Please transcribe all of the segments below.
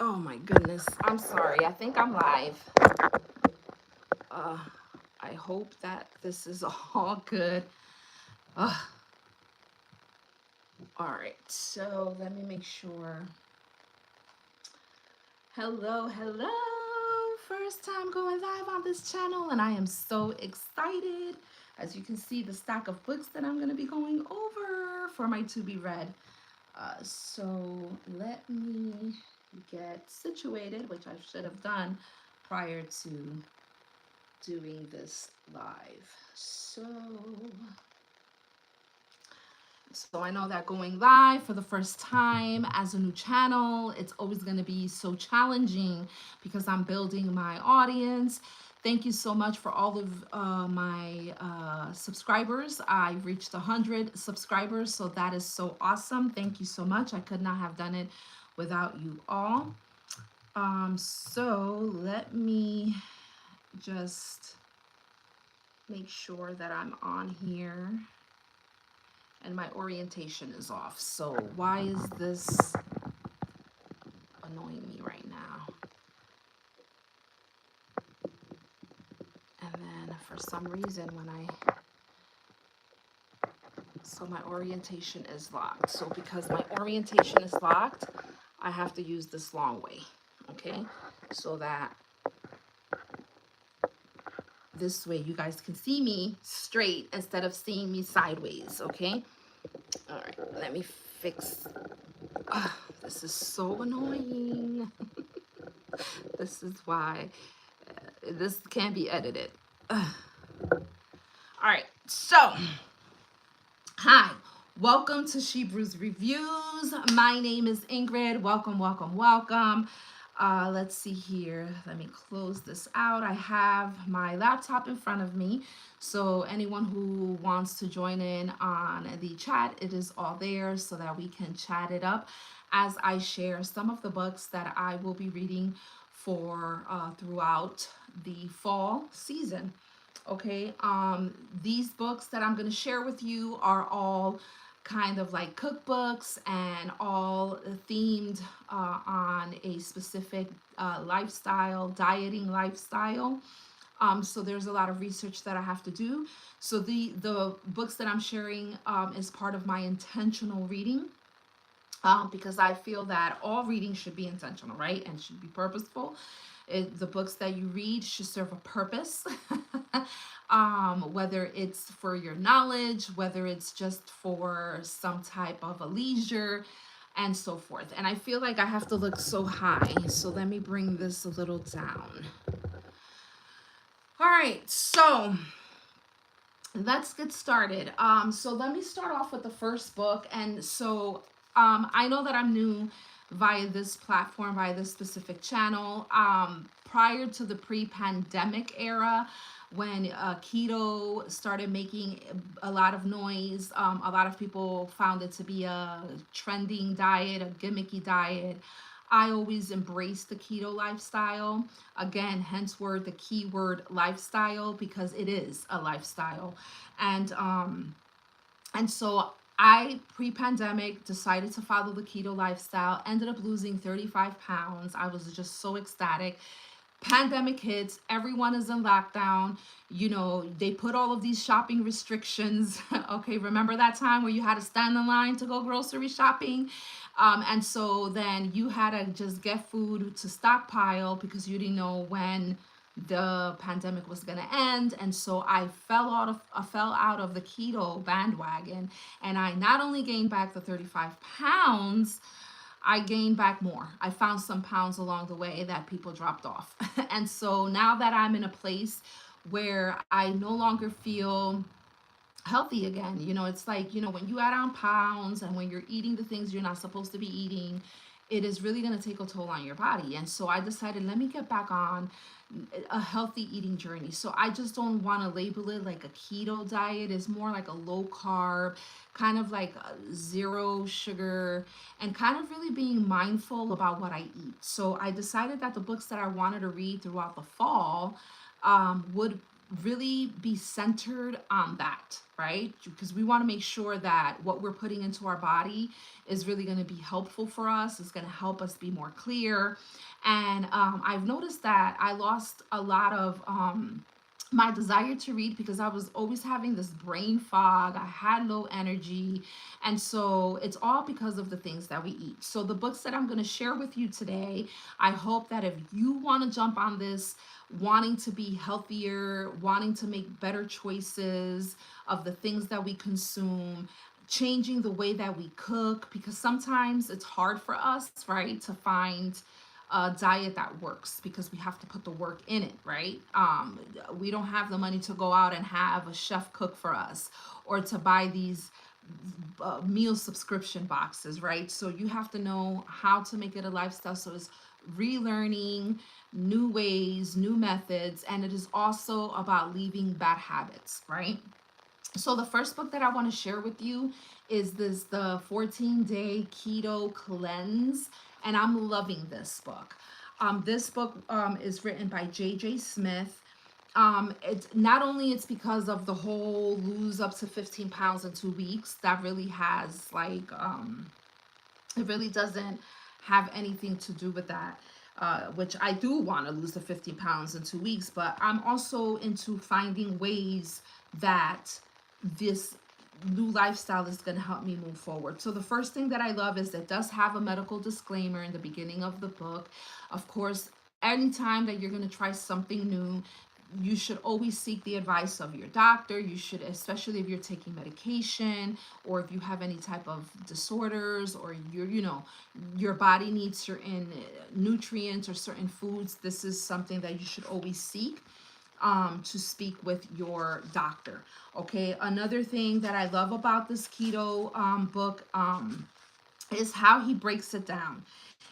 Oh my goodness. I'm sorry. I think I'm live. Uh, I hope that this is all good. Uh, all right. So let me make sure. Hello, hello. First time going live on this channel, and I am so excited. As you can see, the stack of books that I'm going to be going over for my to be read. So let me get situated, which I should have done prior to doing this live. So I know that going live for the first time as a new channel, it's always going to be so challenging because I'm building my audience. Thank you so much for all of my subscribers. I reached 100 subscribers, so that is so awesome. Thank you so much. I could not have done it without you all. So let me just make sure that I'm on here and my orientation is off. So why is this annoying me right now? And then for some reason so my orientation is locked. So because my orientation is locked, I have to use this long way, okay? So that this way you guys can see me straight instead of seeing me sideways, okay? All right, let me fix. This is so annoying. This is why this can't be edited. All right, so hi, welcome to She Brews Reviews. My name is Ingrid. Welcome, welcome, welcome. Let's see here. Let me close this out. I have my laptop in front of me. So anyone who wants to join in on the chat, it is all there so that we can chat it up as I share some of the books that I will be reading for throughout the fall season. Okay, these books that I'm going to share with you are all kind of like cookbooks and all themed on a specific lifestyle, dieting lifestyle. So there's a lot of research that I have to do. So the books that I'm sharing is part of my intentional reading. Because I feel that all reading should be intentional, right? And should be purposeful. The books that you read should serve a purpose. Whether it's for your knowledge, whether it's just for some type of a leisure, and so forth. And I feel like I have to look so high. So let me bring this a little down. All right, so let's get started. So let me start off with the first book. And so I know that I'm new via this platform, via this specific channel. Prior to the pre-pandemic era, when keto started making a lot of noise, a lot of people found it to be a trending diet, a gimmicky diet. I always embrace the keto lifestyle. Again, hence word the keyword lifestyle, because it is a lifestyle. And so I pre-pandemic decided to follow the keto lifestyle, ended up losing 35 pounds. I was just so ecstatic. Pandemic hits, everyone is in lockdown. You know, they put all of these shopping restrictions. Okay, remember that time where you had to stand in line to go grocery shopping? And so then you had to just get food to stockpile because you didn't know when the pandemic was going to end. And so I fell out of the keto bandwagon, and I not only gained back the 35 pounds, I gained back more. I found some pounds along the way that people dropped off. And so now that I'm in a place where I no longer feel healthy again, you know, it's like, you know, when you add on pounds and when you're eating the things you're not supposed to be eating, it is really going to take a toll on your body. And so I decided, let me get back on a healthy eating journey. So I just don't want to label it like a keto diet. It's more like a low carb, kind of like zero sugar, and kind of really being mindful about what I eat. So I decided that the books that I wanted to read throughout the fall would really be centered on that, right? Because we want to make sure that what we're putting into our body is really going to be helpful for us, is going to help us be more clear. And I've noticed that I lost a lot of my desire to read because I was always having this brain fog. I had low energy. And so it's all because of the things that we eat. So the books that I'm going to share with you today, I hope that if you want to jump on this, wanting to be healthier, wanting to make better choices of the things that we consume, changing the way that we cook, because sometimes it's hard for us, right, to find a diet that works because we have to put the work in it, right? We don't have the money to go out and have a chef cook for us or to buy these meal subscription boxes, right? So you have to know how to make it a lifestyle. So it's relearning new ways, new methods, and it is also about leaving bad habits, right? So the first book that I want to share with you is the 14-day keto cleanse, and I'm loving this book. This book is written by J.J. Smith. It's not only it's because of the whole lose up to 15 pounds in 2 weeks, that really has like it really doesn't have anything to do with that, which I do want to lose the 50 pounds in 2 weeks, but I'm also into finding ways that this new lifestyle is going to help me move forward. So the first thing that I love is it does have a medical disclaimer in the beginning of the book. Of course, anytime that you're going to try something new, you should always seek the advice of your doctor. You should, especially if you're taking medication or if you have any type of disorders or your body needs certain nutrients or certain foods. This is something that you should always seek to speak with your doctor. Okay. Another thing that I love about this keto book is how he breaks it down.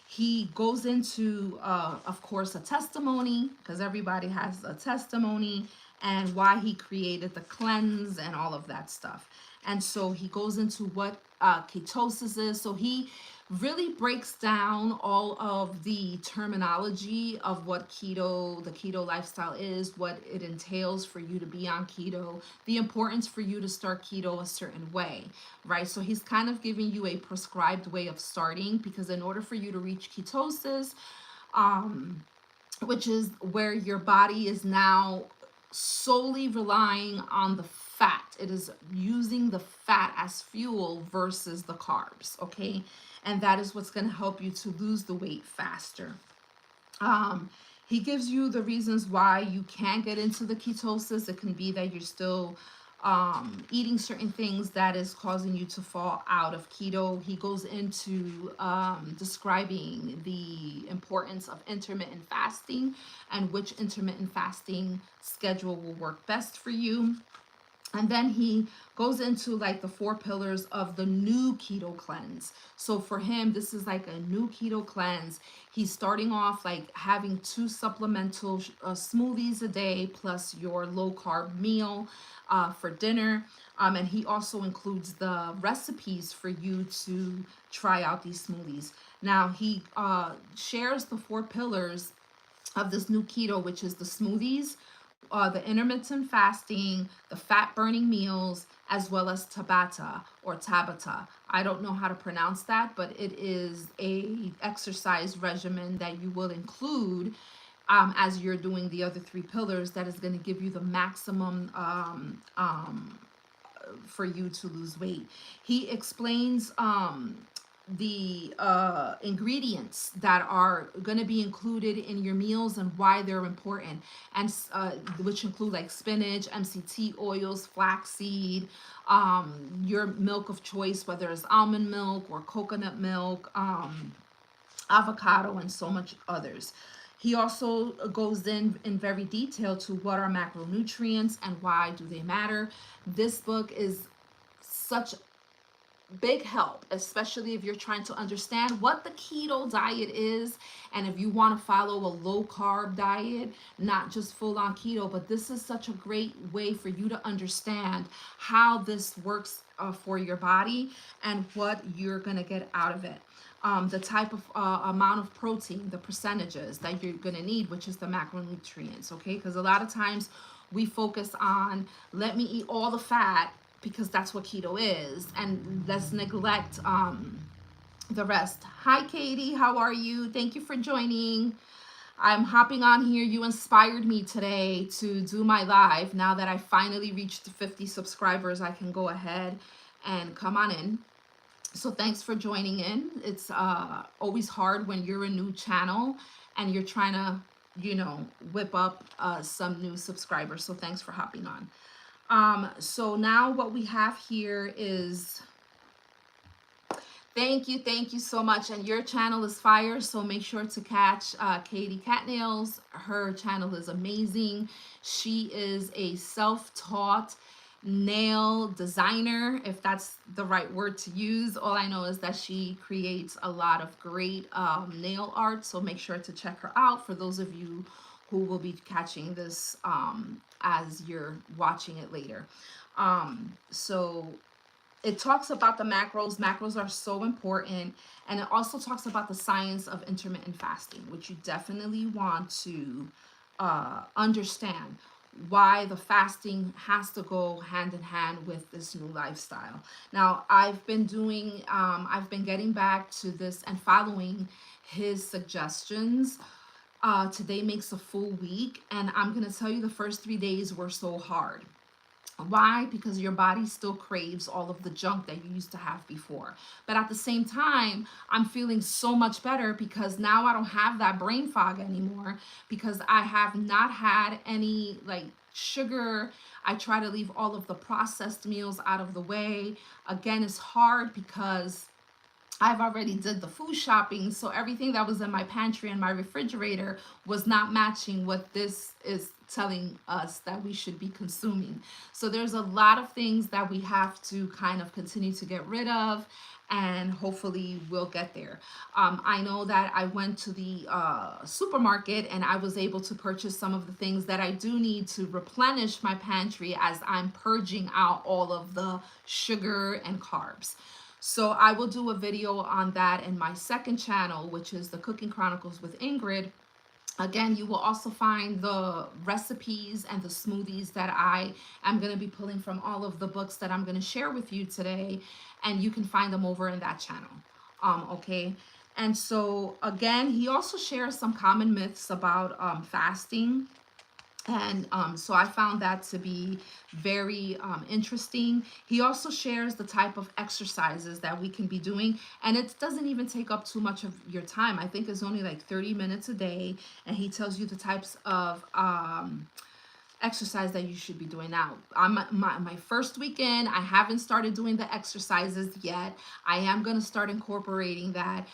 He goes into, of course, a testimony, because everybody has a testimony, and why he created the cleanse and all of that stuff. And so he goes into what ketosis is. So he really breaks down all of the terminology of what the keto lifestyle is, what it entails for you to be on keto, the importance for you to start keto a certain way, right? So he's kind of giving you a prescribed way of starting, because in order for you to reach ketosis, um, which is where your body is now solely relying on the fat. It is using the fat as fuel versus the carbs, okay? And that is what's going to help you to lose the weight faster. Um, he gives you the reasons why you can't get into the ketosis. It can be that you're still eating certain things that is causing you to fall out of keto. He goes into describing the importance of intermittent fasting and which intermittent fasting schedule will work best for you. And then he goes into like the 4 pillars of the new keto cleanse. So for him, this is like a new keto cleanse. He's starting off like having 2 supplemental smoothies a day plus your low carb meal for dinner. And he also includes the recipes for you to try out these smoothies. Now he shares the 4 pillars of this new keto, which is the smoothies, the intermittent fasting, the fat burning meals, as well as Tabata or Tabata. I don't know how to pronounce that, but it is a exercise regimen that you will include as you're doing the other 3 pillars, that is going to give you the maximum for you to lose weight. He explains the ingredients that are going to be included in your meals and why they're important, and which include like spinach, MCT oils, flaxseed, your milk of choice, whether it's almond milk or coconut milk, avocado, and so much others. He also goes in very detail to what are macronutrients and why do they matter. This book is such big help, especially if you're trying to understand what the keto diet is, and if you want to follow a low carb diet, not just full on keto. But this is such a great way for you to understand how this works for your body and what you're going to get out of it. The type of amount of protein, the percentages that you're going to need, which is the macronutrients, okay? Because a lot of times we focus on, let me eat all the fat because that's what keto is, and let's neglect the rest. Hi, Katie. How are you? Thank you for joining. I'm hopping on here. You inspired me today to do my live. Now that I finally reached 50 subscribers, I can go ahead and come on in. So thanks for joining in. It's always hard when you're a new channel and you're trying to, whip up some new subscribers. So thanks for hopping on. So now what we have here is, thank you so much. And your channel is fire, so make sure to catch Katie Catnails. Her channel is amazing. She is a self-taught nail designer, if that's the right word to use. All I know is that she creates a lot of great nail art, so make sure to check her out for those of you who will be catching this as you're watching it later. So it talks about the macros. Macros are so important. And it also talks about the science of intermittent fasting, which you definitely want to understand why the fasting has to go hand in hand with this new lifestyle. Now, I've been getting back to this and following his suggestions. Today makes a full week, and I'm going to tell you the first 3 days were so hard. Why? Because your body still craves all of the junk that you used to have before. But at the same time, I'm feeling so much better because now I don't have that brain fog anymore, because I have not had any like sugar. I try to leave all of the processed meals out of the way. Again, it's hard because I've already did the food shopping, so everything that was in my pantry and my refrigerator was not matching what this is telling us that we should be consuming. So there's a lot of things that we have to kind of continue to get rid of, and hopefully we'll get there. I know that I went to the supermarket and I was able to purchase some of the things that I do need to replenish my pantry as I'm purging out all of the sugar and carbs. So I will do a video on that in my second channel, which is the Cooking Chronicles with Ingrid. Again, you will also find the recipes and the smoothies that I am going to be pulling from all of the books that I'm going to share with you today. And you can find them over in that channel. Okay. And so again, he also shares some common myths about fasting. And so I found that to be very interesting. He also shares the type of exercises that we can be doing, and it doesn't even take up too much of your time. I think it's only like 30 minutes a day, and he tells you the types of exercise that you should be doing. Now, I'm my first weekend. I haven't started doing the exercises yet. I am going to start incorporating that.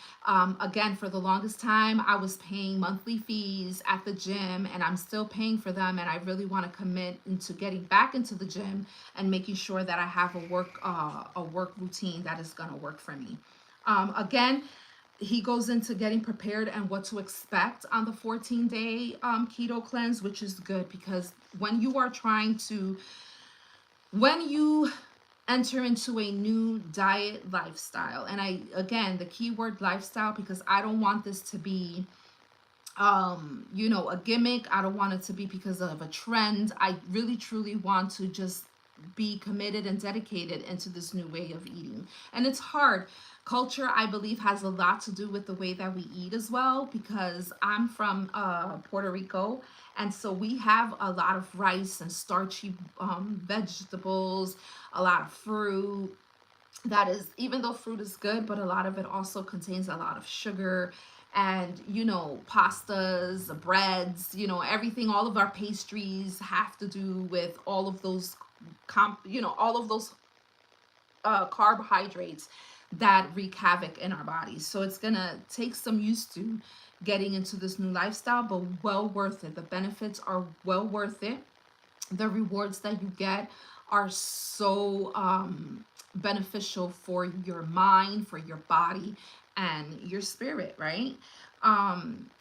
Again, for the longest time, I was paying monthly fees at the gym, and I'm still paying for them. And I really want to commit into getting back into the gym and making sure that I have a work routine that is going to work for me. Again, he goes into getting prepared and what to expect on the 14-day keto cleanse, which is good because when you enter into a new diet lifestyle, and again, the keyword lifestyle, because I don't want this to be a gimmick. I don't want it to be because of a trend. I really truly want to just be committed and dedicated into this new way of eating. And it's hard. Culture, I believe, has a lot to do with the way that we eat as well, because I'm from Puerto Rico, and so we have a lot of rice and starchy vegetables, a lot of fruit. That is, even though fruit is good, but a lot of it also contains a lot of sugar and pastas, breads, everything. All of our pastries have to do with all of those carbohydrates that wreak havoc in our bodies. So it's gonna take some used to getting into this new lifestyle, but well worth it. The benefits are well worth it. The rewards that you get are so beneficial for your mind, for your body, and your spirit, right?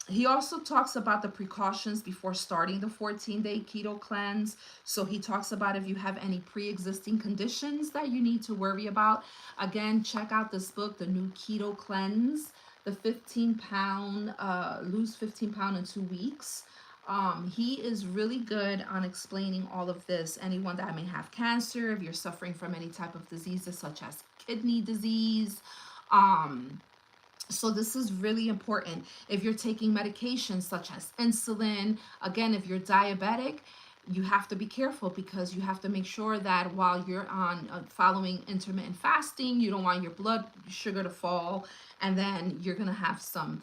He also talks about the precautions before starting the 14-day keto cleanse. So he talks about if you have any pre-existing conditions that you need to worry about. Again, check out this book, The New Keto Cleanse, the 15-pound, lose 15 pound in 2 weeks. He is really good on explaining all of this. Anyone that may have cancer, if you're suffering from any type of diseases such as kidney disease, um, so this is really important. If you're taking medications such as insulin, again, if you're diabetic, you have to be careful because you have to make sure that while you're on following intermittent fasting, you don't want your blood sugar to fall, and then you're gonna have some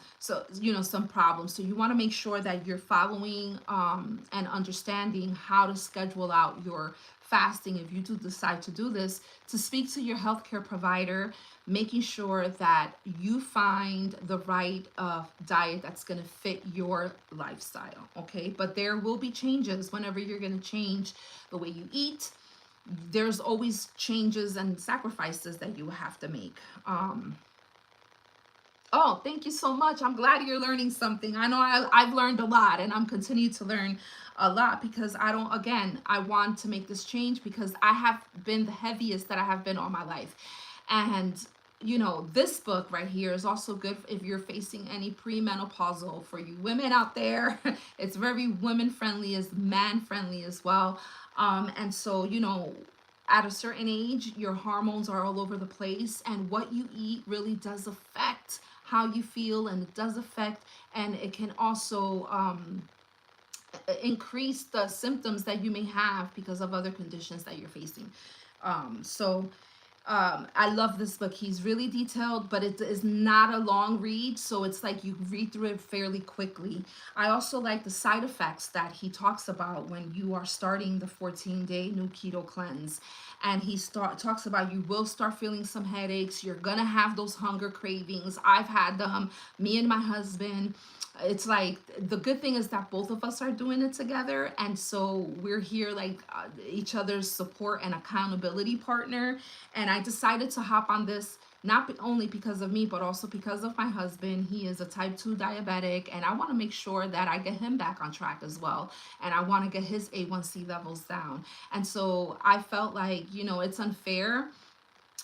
problems. So you want to make sure that you're following and understanding how to schedule out your fasting if you do decide to do this, to speak to your healthcare provider, making sure that you find the right diet that's going to fit your lifestyle. Okay, but there will be changes whenever you're going to change the way you eat. There's always changes and sacrifices that you have to make. Oh, thank you so much. I'm glad you're learning something. I know I've learned a lot, and I'm continuing to learn a lot because I want to make this change because I have been the heaviest that I have been all my life. And, this book right here is also good if you're facing any premenopausal for you women out there. It's very women friendly, is man friendly as well. And so, at a certain age, your hormones are all over the place, and what you eat really does affect how you feel, and it does affect, and it can also increase the symptoms that you may have because of other conditions that you're facing. So I love this book. He's really detailed, but it is not a long read, so it's like you read through it fairly quickly. I also like the side effects that he talks about when you are starting the 14-day new keto cleanse. And he talks about you will start feeling some headaches. You're gonna have those hunger cravings. I've had them. Me and my husband. It's like the good thing is that both of us are doing it together, and so we're here like each other's support and accountability partner. And I decided to hop on this not only because of me, but also because of my husband. He is a type 2 diabetic, and I want to make sure that I get him back on track as well. And I want to get his A1C levels down. And so I felt like, it's unfair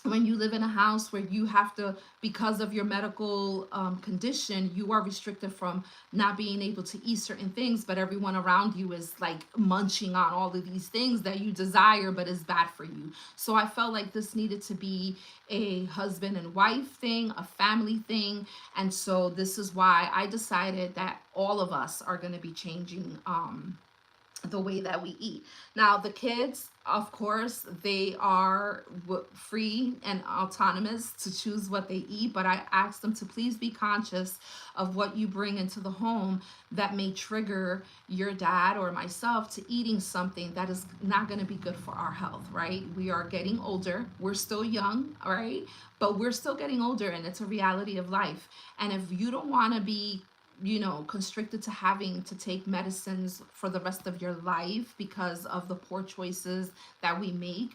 when you live in a house where you have to, because of your medical condition, you are restricted from not being able to eat certain things, but everyone around you is like munching on all of these things that you desire but is bad for you. So I felt like this needed to be a husband and wife thing, a family thing. And so this is why I decided that all of us are going to be changing the way that we eat. Now, the kids, of course, they are free and autonomous to choose what they eat, but I ask them to please be conscious of what you bring into the home that may trigger your dad or myself to eating something that is not going to be good for our health, right? We are getting older. We're still young, right? But we're still getting older, and it's a reality of life. And if you don't want to be constricted to having to take medicines for the rest of your life because of the poor choices that we make,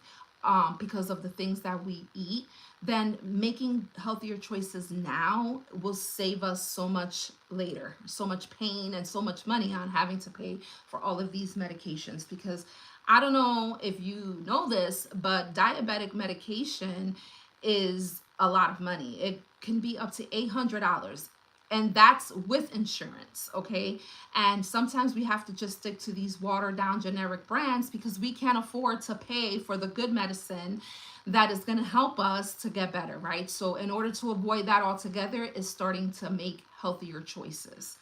because of the things that we eat, then making healthier choices now will save us so much later, so much pain and so much money on having to pay for all of these medications. Because I don't know if you know this, but diabetic medication is a lot of money. It can be up to $800, and that's with insurance. Okay, and sometimes we have to just stick to these watered down generic brands because we can't afford to pay for the good medicine that is going to help us to get better, right? So in order to avoid that altogether is starting to make healthier choices.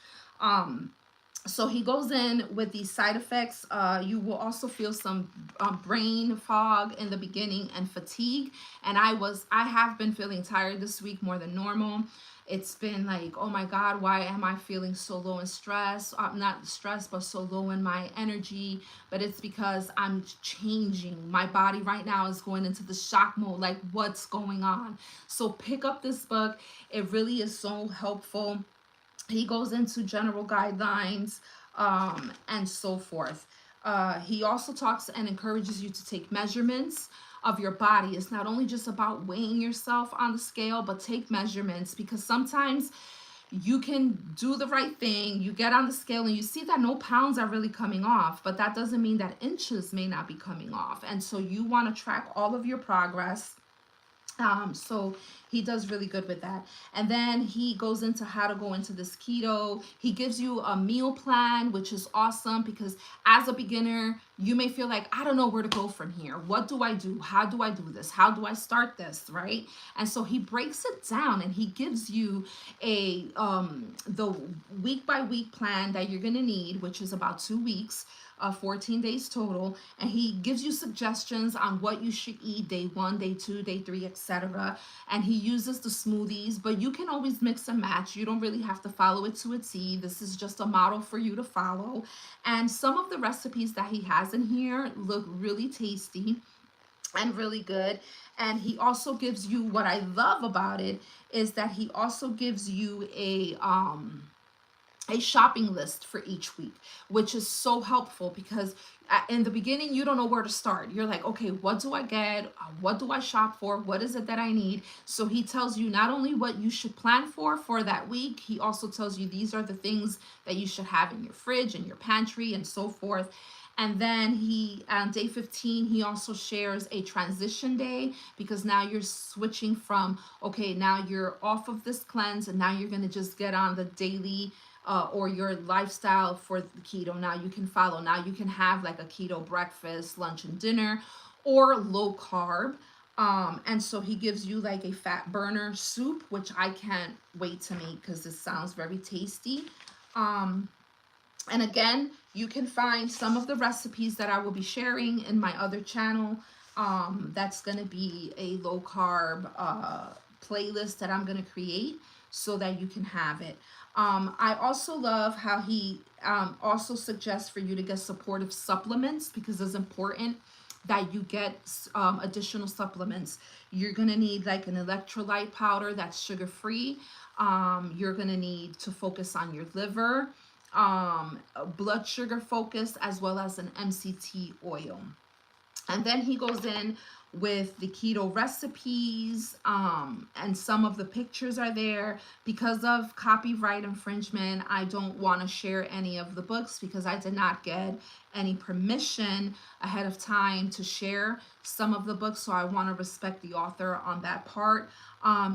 So he goes in with these side effects. You will also feel some brain fog in the beginning and fatigue. And I have been feeling tired this week more than normal. It's been like, oh my God, why am I feeling so low in stress? Not stress, but so low in my energy. But it's because I'm changing. My body right now is going into the shock mode, like what's going on? So pick up this book. It really is so helpful. He goes into general guidelines and so forth. He also talks and encourages you to take measurements of your body. It's not only just about weighing yourself on the scale, but take measurements, because sometimes you can do the right thing. You get on the scale and you see that no pounds are really coming off, but that doesn't mean that inches may not be coming off. And so you want to track all of your progress. So he does really good with that. And then he goes into how to go into this keto. He gives you a meal plan, which is awesome, because as a beginner, you may feel like, I don't know where to go from here. What do I do? How do I do this? How do I start this? Right? And so he breaks it down and he gives you the week by week plan that you're going to need, which is about 2 weeks, 14 days total, and he gives you suggestions on what you should eat day 1, day 2, day 3, etc. And he uses the smoothies, but you can always mix and match. You don't really have to follow it to a T. This is just a model for you to follow. And some of the recipes that he has in here look really tasty and really good. And he also gives you, what I love about it is that he also gives you a shopping list for each week, which is so helpful, because in the beginning you don't know where to start. You're like, okay, what do I get? What do I shop for? What is it that I need? So he tells you not only what you should plan for that week, he also tells you these are the things that you should have in your fridge and your pantry and so forth. And then he, on day 15, he also shares a transition day, because now you're switching from, okay, now you're off of this cleanse and now you're going to just get on the daily or your lifestyle for the keto. Now you can follow. Now you can have like a keto breakfast, lunch, and dinner, or low carb. And so he gives you like a fat burner soup, which I can't wait to make because it sounds very tasty. And again, you can find some of the recipes that I will be sharing in my other channel. That's going to be a low carb playlist that I'm going to create so that you can have it. I also love how he also suggests for you to get supportive supplements, because it's important that you get additional supplements. You're going to need like an electrolyte powder that's sugar-free. You're going to need to focus on your liver, blood sugar focus, as well as an MCT oil. And then he goes in with the keto recipes, and some of the pictures are there. Because of copyright infringement, I don't want to share any of the books, because I did not get any permission ahead of time to share some of the books, so I want to respect the author on that part.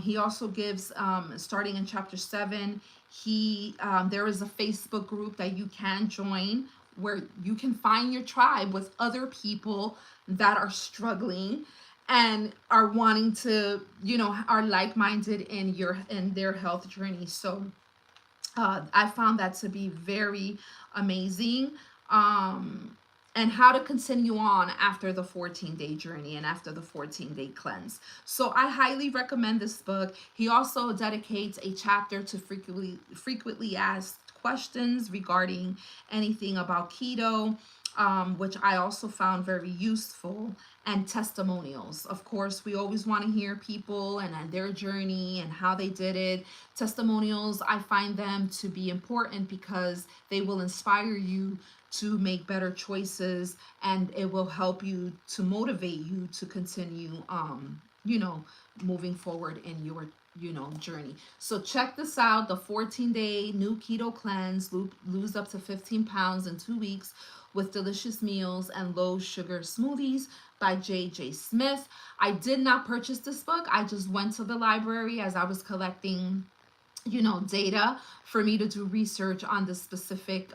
He also gives, starting in chapter 7, there is a Facebook group that you can join, where you can find your tribe with other people that are struggling and are wanting to, are like-minded in their health journey. So I found that to be very amazing. And how to continue on after the 14-day journey and after the 14-day cleanse. So I highly recommend this book. He also dedicates a chapter to frequently asked questions regarding anything about keto, which I also found very useful, and testimonials. Of course, we always want to hear people and their journey and how they did it. Testimonials, I find them to be important because they will inspire you to make better choices, and it will help you to motivate you to continue, moving forward in your journey. So check this out, the 14-day new keto cleanse. Lose up to 15 pounds in 2 weeks with delicious meals and low sugar smoothies by J.J. Smith. I did not purchase this book. I just went to the library as I was collecting data for me to do research on this specific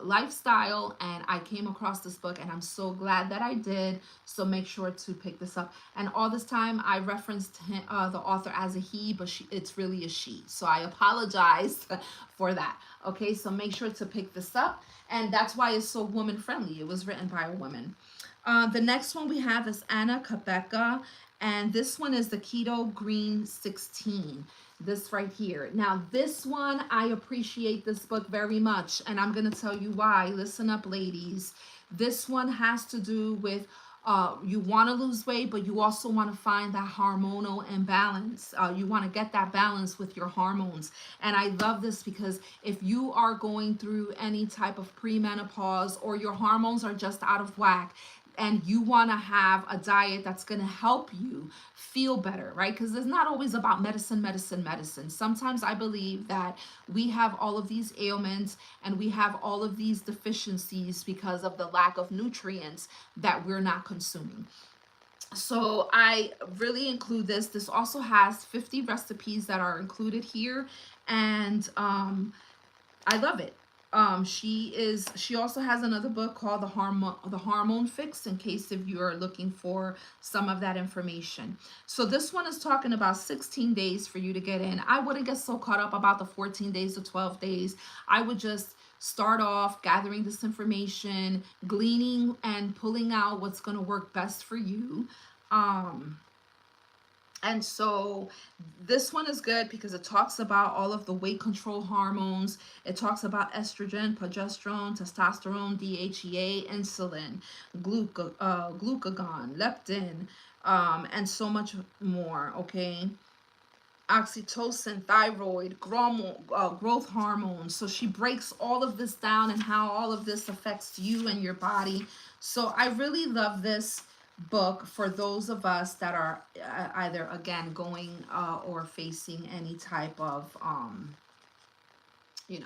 lifestyle, and I came across this book, and I'm so glad that I did. So make sure to pick this up. And all this time I referenced the author as a he, but it's really a she, so I apologize for that. Okay, so make sure to pick this up, and that's why it's so woman friendly. It was written by a woman. The next one we have is Anna Cabeca, and this one is the Keto Green 16. This right here. Now, this one, I appreciate this book very much, and I'm going to tell you why. Listen up, ladies. This one has to do with You want to lose weight, but you also want to find that hormonal imbalance. You want to get that balance with your hormones. And I love this because if you are going through any type of premenopause or your hormones are just out of whack, and you want to have a diet that's going to help you feel better, right? Because it's not always about medicine, medicine, medicine. Sometimes I believe that we have all of these ailments and we have all of these deficiencies because of the lack of nutrients that we're not consuming. So I really include this. This also has 50 recipes that are included here, and I love it. She also has another book called the Hormone Fix, in case if you are looking for some of that information. So this one is talking about 16 days for you to get in. I wouldn't get so caught up about the 14 days to 12 days. I would just start off gathering this information, gleaning and pulling out what's going to work best for you. Um, and so this one is good because it talks about all of the weight control hormones. It talks about estrogen, progesterone, testosterone, DHEA, insulin, glucagon, leptin, and so much more. Okay. Oxytocin, thyroid, growth hormones. So she breaks all of this down and how all of this affects you and your body. So I really love this book for those of us that are either again going or facing any type of you know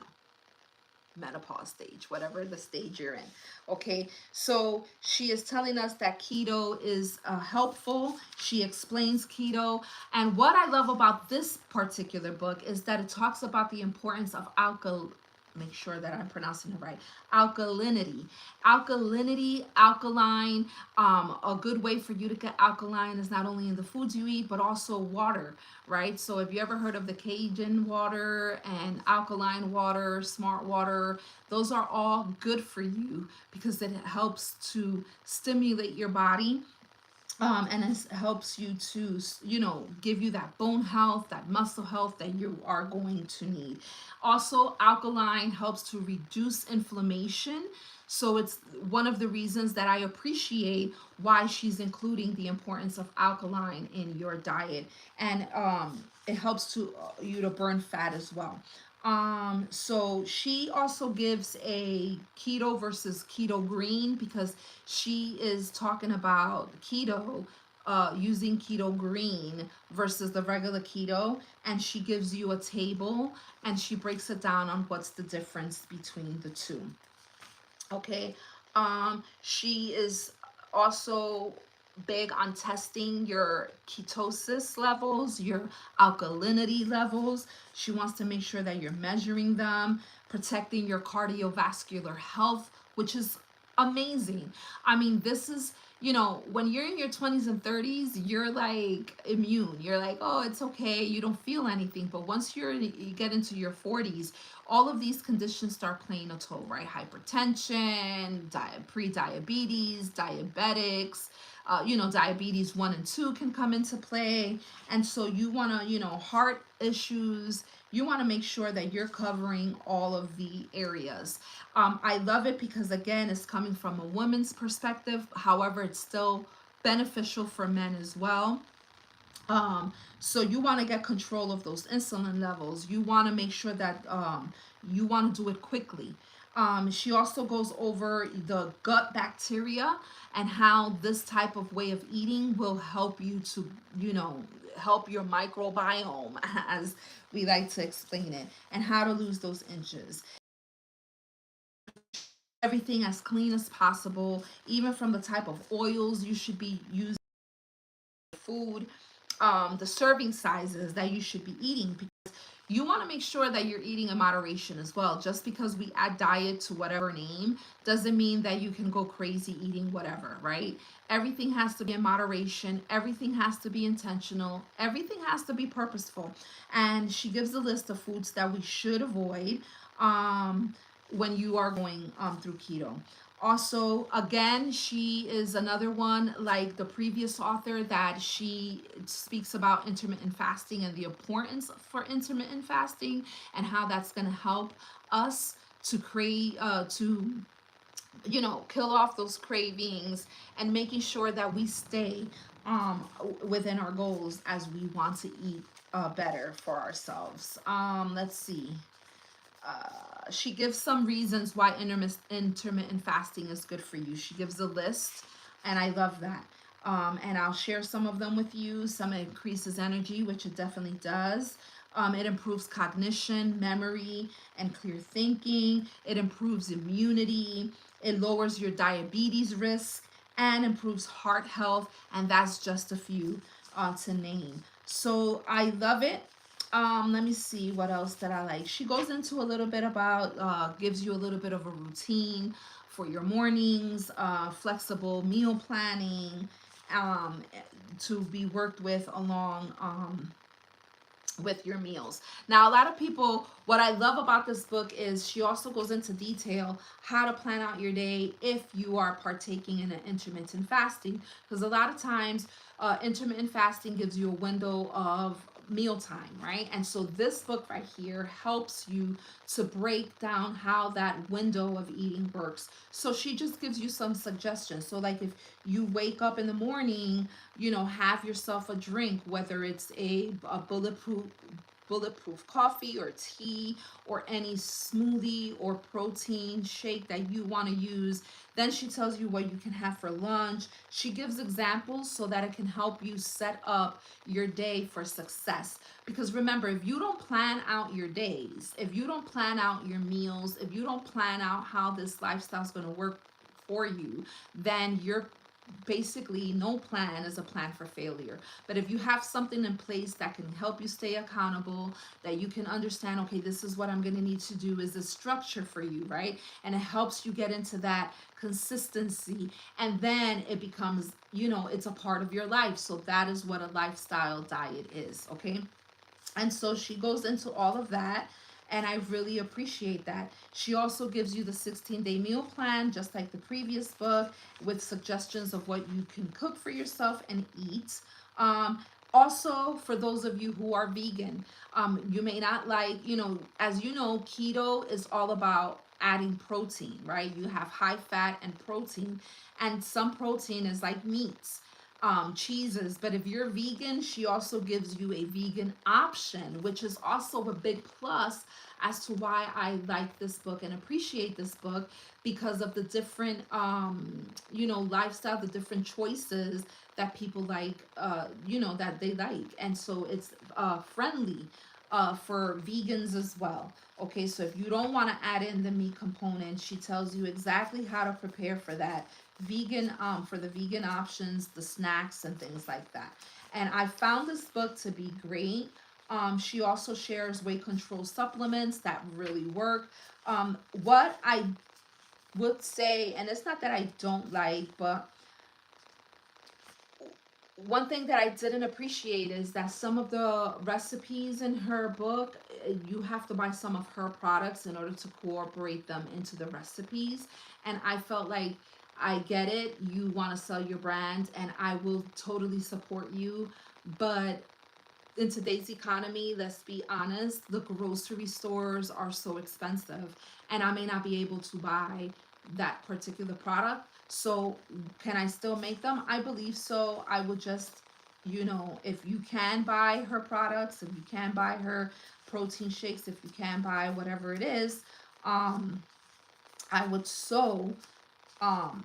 menopause stage, whatever the stage you're in. Okay, so she is telling us that keto is helpful. She explains keto. And what I love about this particular book is that it talks about the importance of make sure that I'm pronouncing it right. Alkalinity, alkaline. A good way for you to get alkaline is not only in the foods you eat, but also water, right? So if you ever heard of the Cajun water and alkaline water, smart water, those are all good for you because it helps to stimulate your body, and it helps you to, give you that bone health, that muscle health that you are going to need. Also, alkaline helps to reduce inflammation. So it's one of the reasons that I appreciate why she's including the importance of alkaline in your diet. And it helps to you to burn fat as well. So she also gives a keto versus keto green because she is talking about keto, using keto green versus the regular keto, and she gives you a table and she breaks it down on what's the difference between the two. Okay. She is also big on testing your ketosis levels, your alkalinity levels. She wants to make sure that you're measuring them, protecting your cardiovascular health, which is amazing. I mean, this is, when you're in your 20s and 30s, you're like immune. You're like, oh, it's okay. You don't feel anything. But once you get into your 40s, all of these conditions start playing a toll, right? Hypertension, pre-diabetes, diabetics, diabetes 1 and 2 can come into play. And so you want to, heart issues, you want to make sure that you're covering all of the areas. I love it because, again, it's coming from a woman's perspective. However, it's still beneficial for men as well. So you want to get control of those insulin levels. You want to make sure that you want to do it quickly. She also goes over the gut bacteria and how this type of way of eating will help you to, help your microbiome, as we like to explain it, and how to lose those inches. Everything as clean as possible, even from the type of oils you should be using food, the serving sizes that you should be eating, because you want to make sure that you're eating in moderation as well. Just because we add diet to whatever name doesn't mean that you can go crazy eating whatever, right? Everything has to be in moderation. Everything has to be intentional. Everything has to be purposeful. And she gives a list of foods that we should avoid when you are going through keto. Also, again, she is another one like the previous author that she speaks about intermittent fasting and the importance for intermittent fasting and how that's going to help us to create to kill off those cravings and making sure that we stay within our goals as we want to eat better for ourselves. Let's see. She gives some reasons why intermittent fasting is good for you. She gives a list, and I love that. And I'll share some of them with you. Some increases energy, which it definitely does. It improves cognition, memory, and clear thinking. It improves immunity. It lowers your diabetes risk and improves heart health. And that's just a few to name. So I love it. Let me see what else that I like. She goes into a little bit about, gives you a little bit of a routine for your mornings, flexible meal planning, um, to be worked with along with your meals. Now, a lot of people, what I love about this book is she also goes into detail how to plan out your day if you are partaking in an intermittent fasting. Because a lot of times, intermittent fasting gives you a window of mealtime, right? And so this book right here helps you to break down how that window of eating works. So she just gives you some suggestions. So like if you wake up in the morning, have yourself a drink, whether it's a bulletproof coffee or tea or any smoothie or protein shake that you want to use. Then she tells you what you can have for lunch. She gives examples so that it can help you set up your day for success. Because remember, if you don't plan out your days, if you don't plan out your meals, if you don't plan out how this lifestyle is going to work for you, then you're basically, no plan is a plan for failure. But if you have something in place that can help you stay accountable, that you can understand, okay, this is what I'm going to need to do, is a structure for you, right? And it helps you get into that consistency, and then it becomes, it's a part of your life. So that is what a lifestyle diet is. Okay. And so she goes into all of that, and I really appreciate that. She also gives you the 16-day meal plan, just like the previous book, with suggestions of what you can cook for yourself and eat. Also, for those of you who are vegan, you may not like, as you know, keto is all about adding protein, right? You have high fat and protein, and some protein is like meats, cheeses. But if you're vegan, she also gives you a vegan option, which is also a big plus as to why I like this book and appreciate this book, because of the different, lifestyle, the different choices that people like, that they like. And so it's friendly for vegans as well. Okay, so if you don't want to add in the meat component, she tells you exactly how to prepare for that vegan, for the vegan options, the snacks and things like that. And I found this book to be great. She also shares weight control supplements that really work. What I would say, and it's not that I don't like, but one thing that I didn't appreciate is that some of the recipes in her book, you have to buy some of her products in order to incorporate them into the recipes. And I felt like, I get it, you want to sell your brand, and I will totally support you. But in today's economy, let's be honest, the grocery stores are so expensive, and I may not be able to buy that particular product. So, can I still make them? I believe so. I would just, if you can buy her products, if you can buy her protein shakes, if you can buy whatever it is, um, I would so um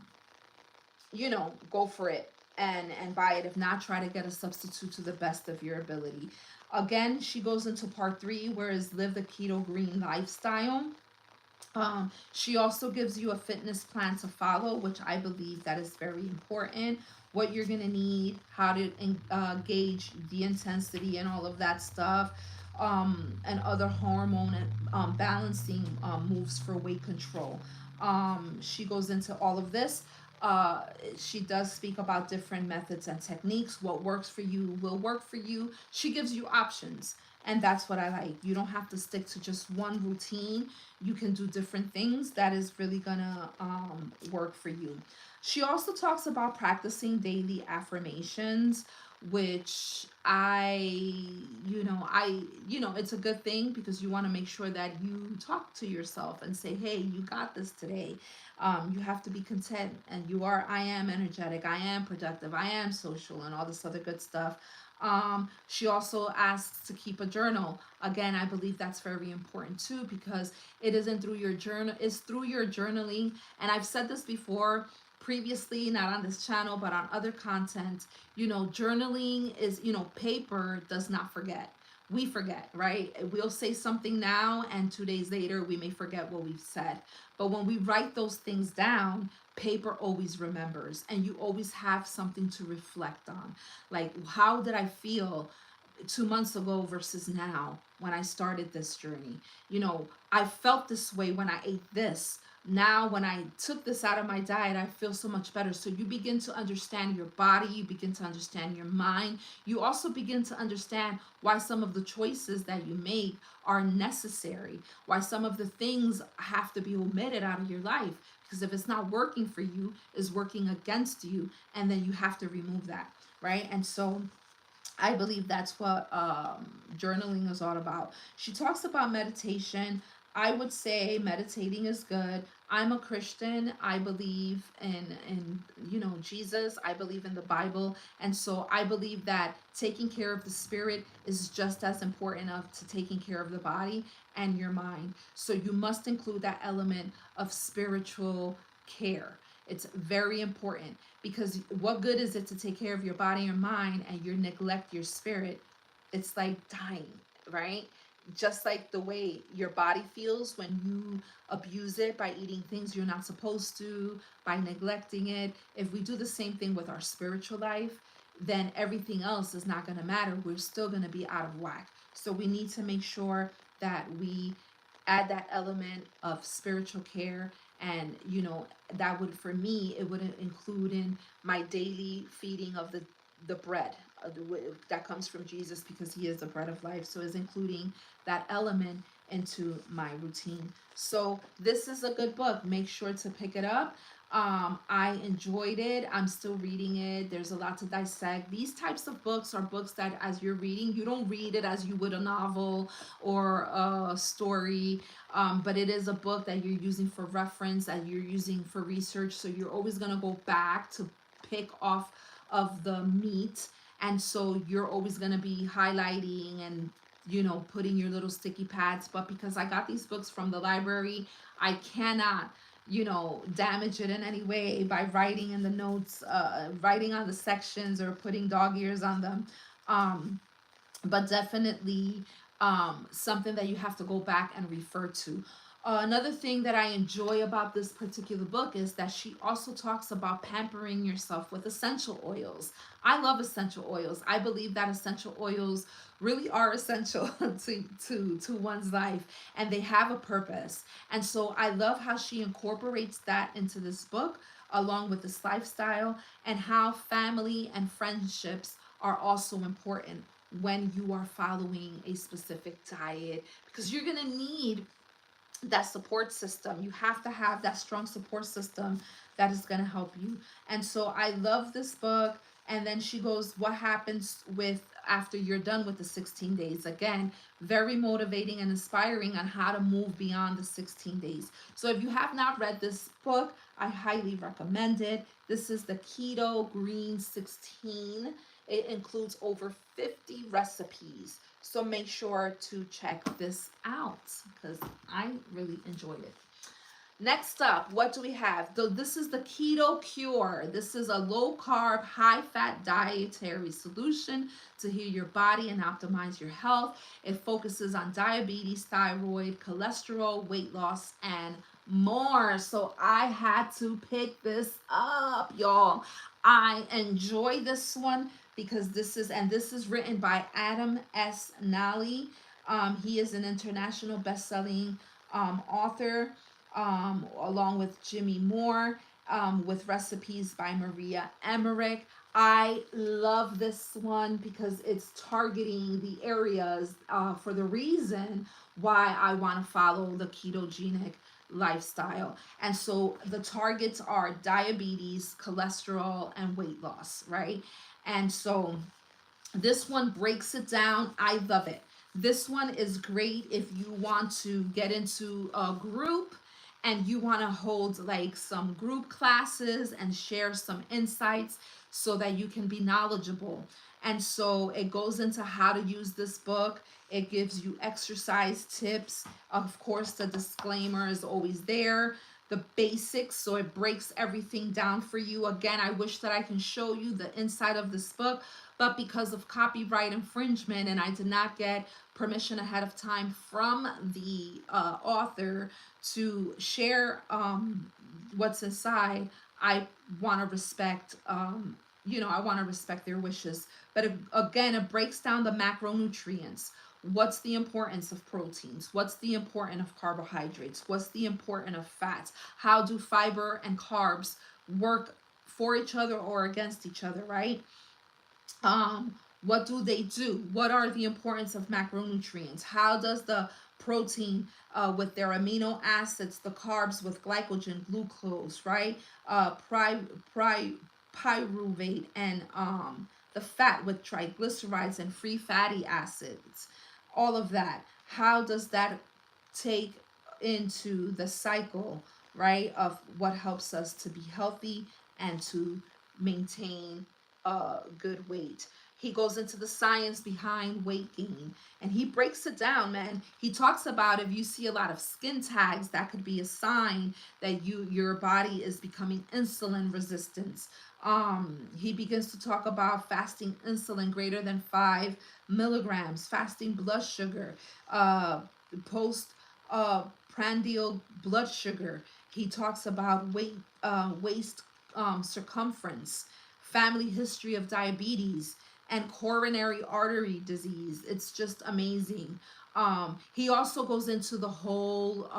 go for it and buy it. If not, try to get a substitute to the best of your ability. Again, she goes into part 3, where is live the keto green lifestyle. She also gives you a fitness plan to follow, which I believe that is very important. What you're gonna need, how to gauge the intensity and all of that stuff, and other hormone and balancing moves for weight control. She goes into all of this. Uh, she does speak about different methods and techniques. What works for you will work for you. She gives you options, and that's what I like. You don't have to stick to just one routine. You can do different things that is really gonna work for you. She also talks about practicing daily affirmations, which it's a good thing because you want to make sure that you talk to yourself and say, hey, you got this today. You have to be content, and I am energetic, I am productive, I am social, and all this other good stuff. She also asks to keep a journal. Again, I believe that's very important too, because it isn't through your journal, it's through your journaling. And I've said this before previously, not on this channel, but on other content. Journaling is, paper does not forget. We forget, right? We'll say something now, and 2 days later, we may forget what we've said. But when we write those things down, paper always remembers, and you always have something to reflect on. Like, how did I feel 2 months ago versus now when I started this journey? I felt this way when I ate this. Now, when I took this out of my diet, I feel so much better. So you begin to understand your body, you begin to understand your mind. You also begin to understand why some of the choices that you make are necessary, why some of the things have to be omitted out of your life. Because if it's not working for you, it's working against you, and then you have to remove that, right? And so I believe that's what journaling is all about. She talks about meditation. I would say meditating is good. I'm a Christian. I believe in Jesus. I believe in the Bible, and so I believe that taking care of the spirit is just as important of to taking care of the body and your mind. So you must include that element of spiritual care. It's very important, because what good is it to take care of your body and mind and you neglect your spirit? It's like dying, right? Just like the way your body feels when you abuse it by eating things you're not supposed to, by neglecting it. If we do the same thing with our spiritual life, then everything else is not going to matter. We're still going to be out of whack. So we need to make sure that we add that element of spiritual care. And that would, for me, it would include in my daily feeding of the bread that comes from Jesus, because he is the bread of life. So is including that element into my routine. So this is a good book. Make sure to pick it up. I enjoyed it. I'm still reading it. There's a lot to dissect. These types of books are books that, as you're reading, you don't read it as you would a novel or a story, but it is a book that you're using for reference, that you're using for research. So you're always going to go back to pick off of the meat. And so you're always going to be highlighting and putting your little sticky pads. But because I got these books from the library, I cannot damage it in any way by writing in the notes, writing on the sections, or putting dog ears on them. um, but definitely something that you have to go back and refer to. Another thing that I enjoy about this particular book is that she also talks about pampering yourself with essential oils. I love essential oils. I believe that essential oils really are essential to one's life, and they have a purpose. And so I love how she incorporates that into this book, along with this lifestyle, and how family and friendships are also important when you are following a specific diet, because you're going to need that support system. You have to have that strong support system that is going to help you. And so I love this book. And then she goes, what happens with after you're done with the 16 days? Again, very motivating and inspiring on how to move beyond the 16 days. So if you have not read this book, I highly recommend it. This is the Keto Green 16. It includes over 50 recipes. So make sure to check this out, because I really enjoyed it. Next up, what do we have? This is the Keto Cure. This is a low carb, high fat dietary solution to heal your body and optimize your health. It focuses on diabetes, thyroid, cholesterol, weight loss, and more. So I had to pick this up, y'all. I enjoy this one because this is written by Adam S. Nally. He is an international best-selling author, along with Jimmy Moore, with recipes by Maria Emmerich. I love this one because it's targeting the areas for the reason why I want to follow the ketogenic lifestyle. And so the targets are diabetes, cholesterol, and weight loss, right? And so This one breaks it down. I love it. This one is great if you want to get into a group and you want to hold like some group classes and share some insights so that you can be knowledgeable. And so it goes into how to use this book. It gives you exercise tips. Of course, the disclaimer is always there, the basics, so it breaks everything down for you. Again, I wish that I can show you the inside of this book, but because of copyright infringement and I did not get permission ahead of time from the author to share what's inside, I want to respect, I want to respect their wishes. But again, it breaks down the macronutrients. What's the importance of proteins? What's the importance of carbohydrates? What's the importance of fats? How do fiber and carbs work for each other or against each other, right? um what do they do? What are the importance of macronutrients? How does the protein with their amino acids, the carbs with glycogen, glucose, right, pri pyruvate, and the fat with triglycerides and free fatty acids, all of that, how does that take into the cycle, right, of what helps us to be healthy and to maintain a good weight. He goes into the science behind weight gain and he breaks it down, man. He talks about if you see a lot of skin tags, that could be a sign that your body is becoming insulin resistant. He begins to talk about fasting insulin greater than 5 milligrams, fasting blood sugar, post prandial blood sugar. He talks about waist circumference, family history of diabetes, and coronary artery disease. It's just amazing. He also goes into the whole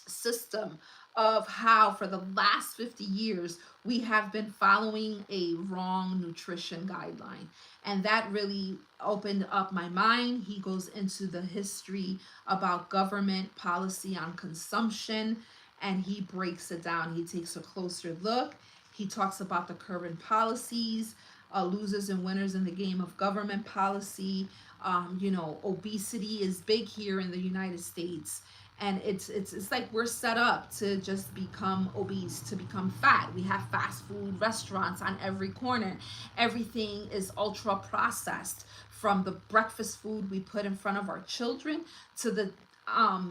system of how for the last 50 years we have been following a wrong nutrition guideline, and that really opened up my mind. He goes into the history about government policy on consumption and he breaks it down. He takes a closer look. He talks about the current policies, losers and winners in the game of government policy. Obesity is big here in the United States, and it's like we're set up to just become obese, to become fat. We have fast food restaurants on every corner. Everything is ultra processed, from the breakfast food we put in front of our children to the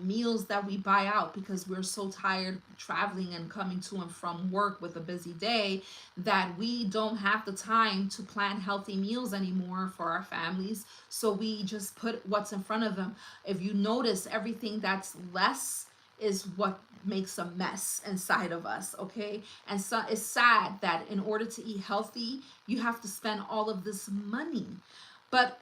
meals that we buy out because we're so tired traveling and coming to and from work with a busy day that we don't have the time to plan healthy meals anymore for our families. So we just put what's in front of them. If you notice, everything that's less is what makes a mess inside of us, okay? And so it's sad that in order to eat healthy, you have to spend all of this money. But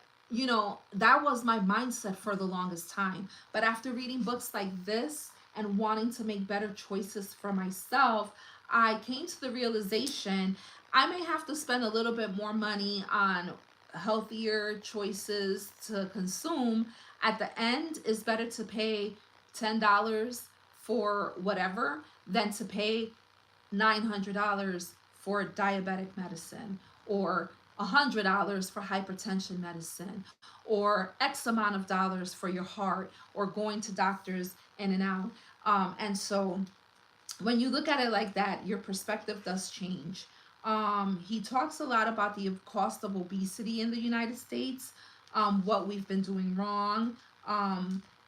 that was my mindset for the longest time. But after reading books like this and wanting to make better choices for myself, I came to the realization I may have to spend a little bit more money on healthier choices to consume. At the end, it's better to pay $10 for whatever than to pay $900 for diabetic medicine, or $100 for hypertension medicine, or X amount of dollars for your heart, or going to doctors in and out. And so when you look at it like that, your perspective does change. He talks a lot about the cost of obesity in the United States, what we've been doing wrong,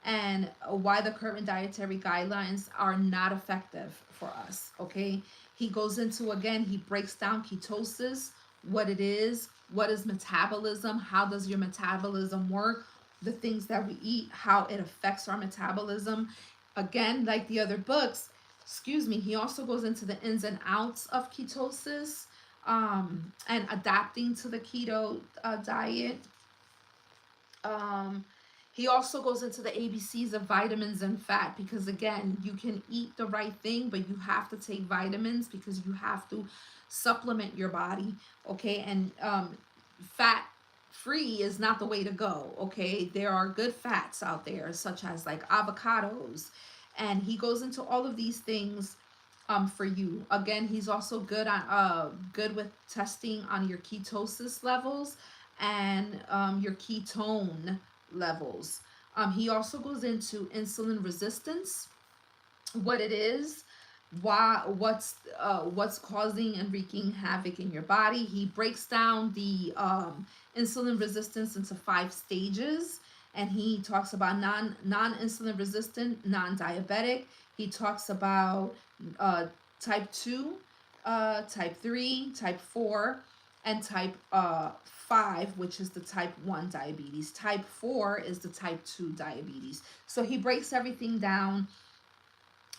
and why the current dietary guidelines are not effective for us. Okay. He goes into, again, he breaks down ketosis, what it is, what is metabolism, how does your metabolism work, the things that we eat, how it affects our metabolism. Again, like the other books, excuse me, he also goes into the ins and outs of ketosis, and adapting to the keto diet. Um, he also goes into the ABCs of vitamins and fat, because again, you can eat the right thing, but you have to take vitamins because you have to supplement your body, okay? And fat free is not the way to go, okay? There are good fats out there, such as like avocados, and he goes into all of these things for you. Again, he's also good with testing on your ketosis levels and your ketone levels. He also goes into insulin resistance, what it is, what's causing and wreaking havoc in your body. He breaks down the insulin resistance into 5 stages, and he talks about non insulin resistant, non-diabetic. He talks about uh, type 2, type 3, type 4, and type 5, which is the type 1 diabetes. Type 4 is the type 2 diabetes. So he breaks everything down,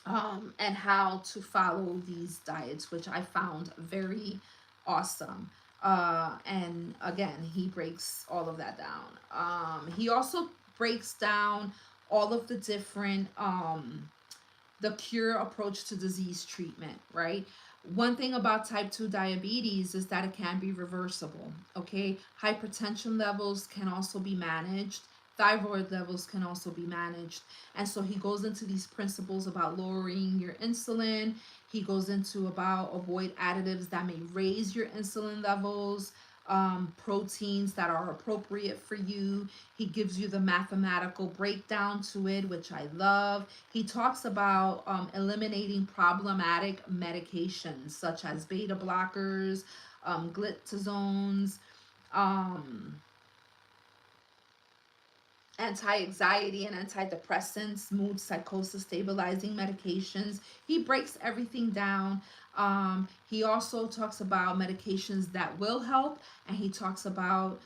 and how to follow these diets, which I found very awesome. And again, he breaks all of that down. He also breaks down all of the different the cure approach to disease treatment, right? One thing about type 2 diabetes is that it can be reversible, okay? Hypertension levels can also be managed. Thyroid levels can also be managed. And so he goes into these principles about lowering your insulin. He goes into about avoid additives that may raise your insulin levels, proteins that are appropriate for you. He gives you the mathematical breakdown to it, which I love. He talks about eliminating problematic medications such as beta blockers, glitazones, um, anti-anxiety and antidepressants, mood psychosis stabilizing medications. He breaks everything down. He also talks about medications that will help, and he talks about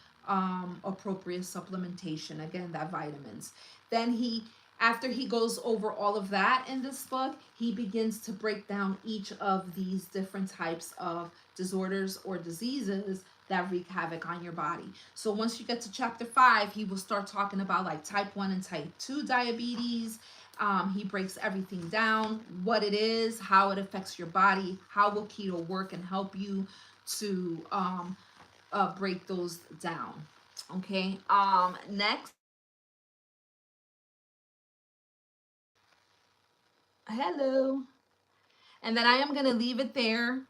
appropriate supplementation, again, that vitamins. Then after he goes over all of that in this book, he begins to break down each of these different types of disorders or diseases that wreak havoc on your body. So once you get to chapter 5, he will start talking about like type 1 and type 2 diabetes. He breaks everything down, what it is, how it affects your body, how will keto work and help you to break those down. Okay. Next, hello. And then I am going to leave it there.